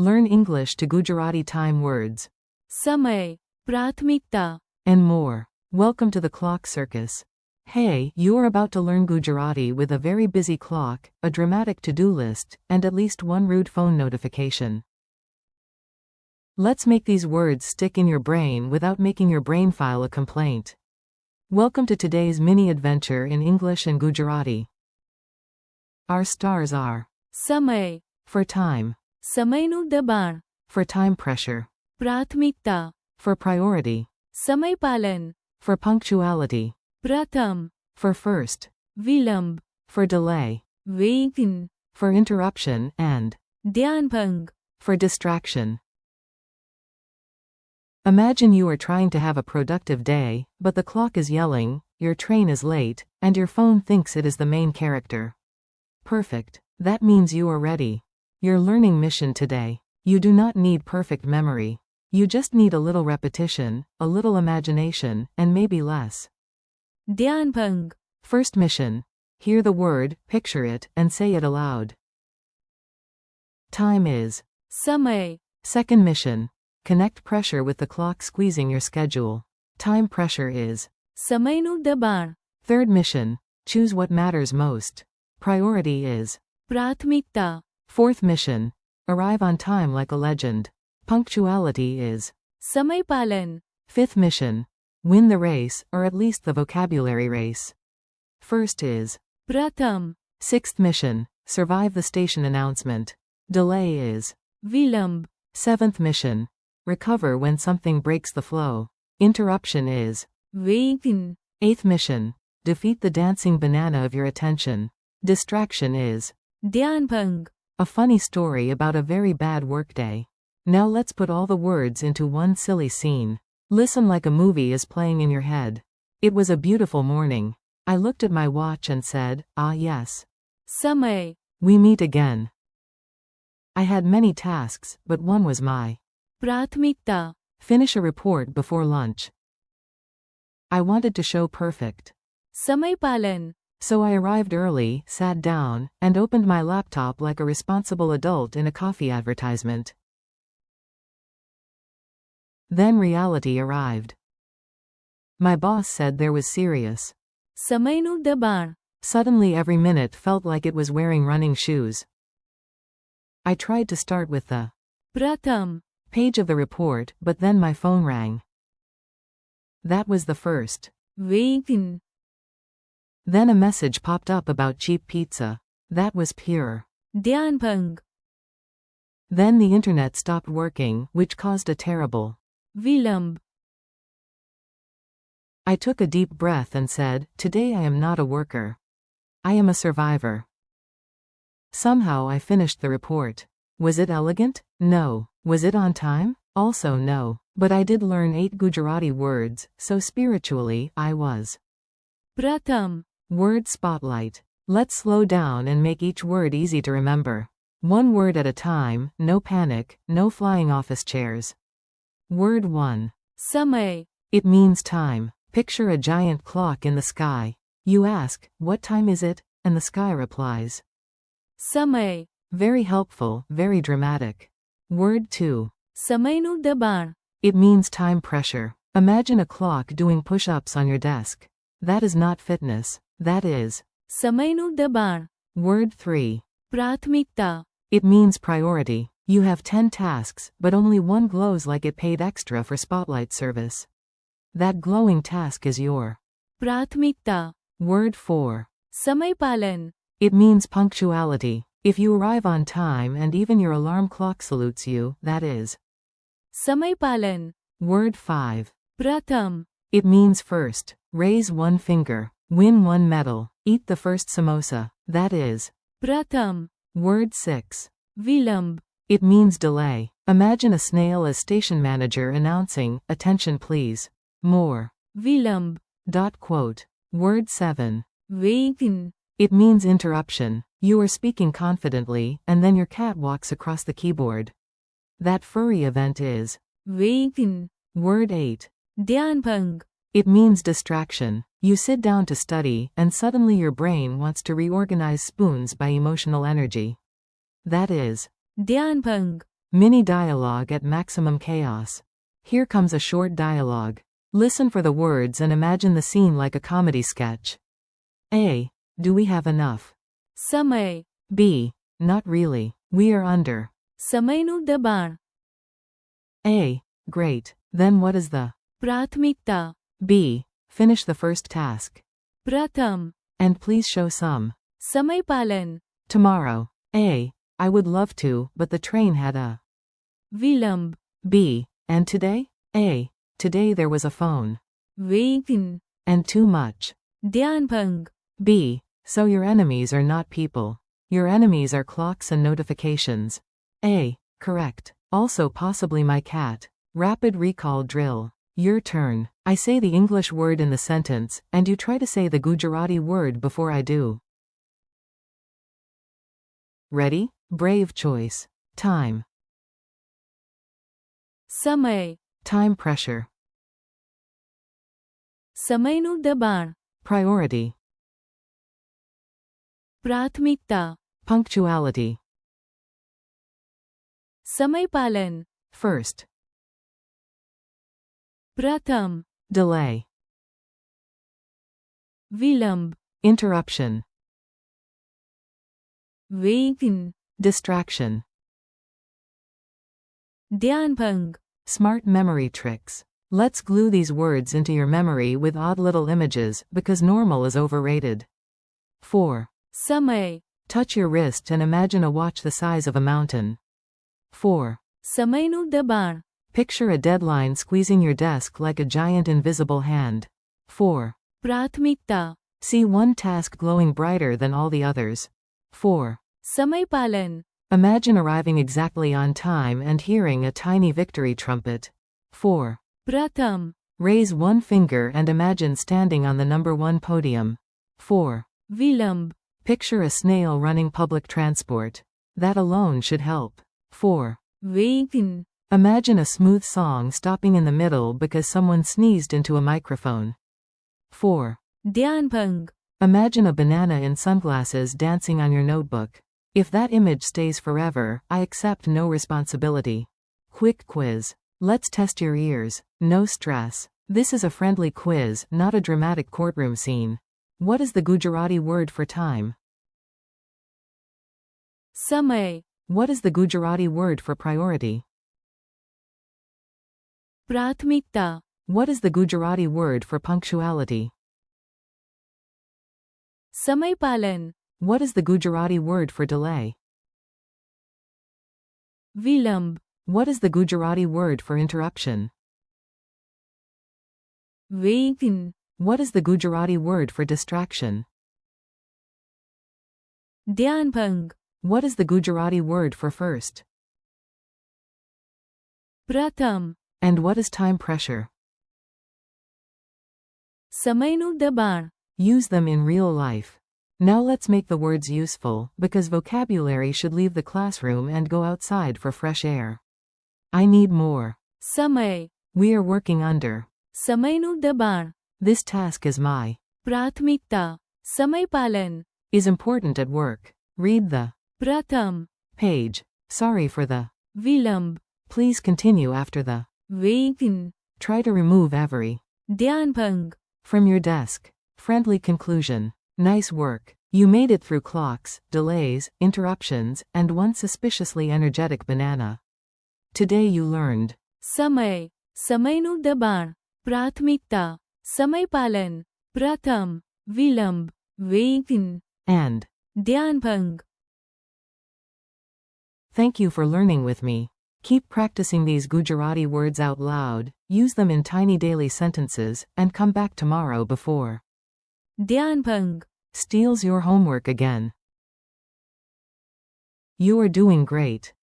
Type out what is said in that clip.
Learn English to Gujarati time words. Samay, प्राथमिकता. And more. Welcome to the Clock Circus. Hey, you are about to learn Gujarati with a very busy clock, a dramatic to-do list, and at least one rude phone notification. Let's make these words stick in your brain without making your brain file a complaint. Welcome to today's mini adventure in English and Gujarati. Our stars are સમય, for time, સમયનું દબાણ. for time pressure, પ્રાથમિકતા, for priority, સમયપાલન. for punctuality, પ્રથમ, for first, વિલંબ. for delay, વિઘ્ન, for interruption, and ધ્યાનભંગ. for distraction. Imagine you are trying to have a productive day, but the clock is yelling, your train is late, and your phone thinks it is the main character. Perfect. That means you are ready. Your learning mission today. You do not need perfect memory. You just need a little repetition, a little imagination, and maybe less. ધ્યાનભંગ. First mission. Hear the word, picture it, and say it aloud. Time is. સમય, Second mission. Connect pressure with the clock squeezing your schedule. Time pressure is. સમયનું દબાણ. Third mission. Choose what matters most. Priority is. પ્રાથમિકતા. Fourth mission. Arrive on time like a legend. Punctuality is. સમયપાલન. Fifth mission. Win the race, or at least the vocabulary race. First is. પ્રથમ, Sixth mission. Survive the station announcement. Delay is. વિલંબ. Seventh mission. Recover when something breaks the flow. Interruption is. વિઘ્ન. Eighth mission. Defeat the dancing banana of your attention. Distraction is. ધ્યાનભંગ. A funny story about a very bad workday. Now let's put all the words into one silly scene. Listen like a movie is playing in your head. It was a beautiful morning. I looked at my watch and said, ah yes. સમય, We meet again. I had many tasks, but one was my. પ્રાથમિકતા. Finish a report before lunch. I wanted to show perfect. સમયપાલન. So I arrived early, sat down, and opened my laptop like a responsible adult in a coffee advertisement. Then reality arrived. My boss said there was serious. સમયનું દબાણ. Suddenly every minute felt like it was wearing running shoes. I tried to start with the પ્રથમ, page of the report, but then my phone rang. That was the first. વિઘ્ન. Then a message popped up about cheap pizza. That was pure. ધ્યાનભંગ. Then the internet stopped working, which caused a terrible. વિલંબ. I took a deep breath and said, today I am not a worker. I am a survivor. Somehow I finished the report. Was it elegant? No. Was it on time? Also no. But I did learn 8 Gujarati words, so spiritually, I was. પ્રથમ, Word spotlight. Let's slow down and make each word easy to remember. One word at a time, no panic, no flying office chairs. Word 1. સમય, It means time. Picture a giant clock in the sky. You ask, what time is it? And the sky replies. સમય, Very helpful, very dramatic. Word 2. સમયનું દબાણ. It means time pressure. Imagine a clock doing push-ups on your desk. That is not fitness. That is. સમયનું દબાણ. Word 3. પ્રાથમિકતા. It means priority. You have 10 tasks, but only one glows like it paid extra for spotlight service. That glowing task is your. પ્રાથમિકતા. Word 4. સમયપાલન. It means punctuality. If you arrive on time and even your alarm clock salutes you, that is. સમયપાલન. Word 5. પ્રથમ, It means first. Raise one finger. Win one medal. Eat the first samosa. That is. પ્રથમ, Word 6. વિલંબ. It means delay. Imagine a snail as station manager announcing, attention please. More. વિલંબ. Quote. Word 7. વિઘ્ન. It means interruption. You are speaking confidently, and then your cat walks across the keyboard. That furry event is. વિઘ્ન. Word 8. ધ્યાનભંગ. It means distraction. You sit down to study, and suddenly your brain wants to reorganize spoons by emotional energy. That is. ધ્યાનભંગ. Mini dialogue at maximum chaos. Here comes a short dialogue. Listen for the words and imagine the scene like a comedy sketch. A. Do we have enough? સમય. B. Not really. We are under. સમયનું દબાણ. A. Great. Then what is the? પ્રાથમિકતા. B. Finish the first task. પ્રથમ. And please show some. સમયપાલન. Tomorrow. A. I would love to, but the train had a. વિલંબ. B. And today? A. Today there was a phone. વેગન. And too much. ધ્યાનભંગ. B. So your enemies are not people. Your enemies are clocks and notifications. A. Correct. Also possibly my cat. Rapid recall drill. Your turn. I say the English word in the sentence, and you try to say the Gujarati word before I do. Ready? Brave choice. Time. સમય. Time pressure. સમયનું દબાણ. Priority. પ્રાથમિકતા. Punctuality. સમયપાલન. First. પ્રથમ. Delay. વિલંબ. Interruption. વેગન. Distraction. ધ્યાનભંગ. Smart memory tricks. Let's glue these words into your memory with odd little images, because normal is overrated. 4. સમય. Touch your wrist and imagine a watch the size of a mountain. 4. સમયનું દબાણ. Picture a deadline squeezing your desk like a giant invisible hand. 4. પ્રાથમિકતા. See one task glowing brighter than all the others. 4. સમયપાલન. Imagine arriving exactly on time and hearing a tiny victory trumpet. 4. પ્રથમ. Raise one finger and imagine standing on the number 1 podium. 4. વિલંબ. Picture a snail running public transport. That alone should help. 4. વેગન. Imagine a smooth song stopping in the middle because someone sneezed into a microphone. 4. ધ્યાનભંગ. Imagine a banana in sunglasses dancing on your notebook. If that image stays forever, I accept no responsibility. Quick quiz. Let's test your ears. No stress. This is a friendly quiz, not a dramatic courtroom scene. What is the Gujarati word for time? સમય. What is the Gujarati word for priority? પ્રાથમિકતા. What is the Gujarati word for punctuality? સમયપાલન. What is the Gujarati word for delay? વિલંબ. What is the Gujarati word for interruption? વેગન. What is the Gujarati word for distraction? ધ્યાનભંગ. What is the Gujarati word for first? પ્રથમ. And what is time pressure? સમયનું દબાણ. Use them in real life. Now let's make the words useful, because vocabulary should leave the classroom and go outside for fresh air. I need more. સમય. We are working under. સમયનું દબાણ. This task is my. પ્રાથમિકતા. સમયપાલન. Is important at work. Read the. પ્રથમ. Page. Sorry for the. વિલંબ. Please continue after the. વેગન. Try to remove every. ધ્યાનભંગ. From your desk. Friendly conclusion. Nice work. You made it through clocks, delays, interruptions, and one suspiciously energetic banana. Today you learned. સમય. સમયનું દબાણ. પ્રાથમિકતા. સમયપાલન. પ્રથમ. વિલંબ. વેગન. And. ધ્યાનભંગ. Thank you for learning with me. Keep practicing these Gujarati words out loud, use them in tiny daily sentences, and come back tomorrow before. ધ્યાનભંગ. Steals your homework again. You are doing great.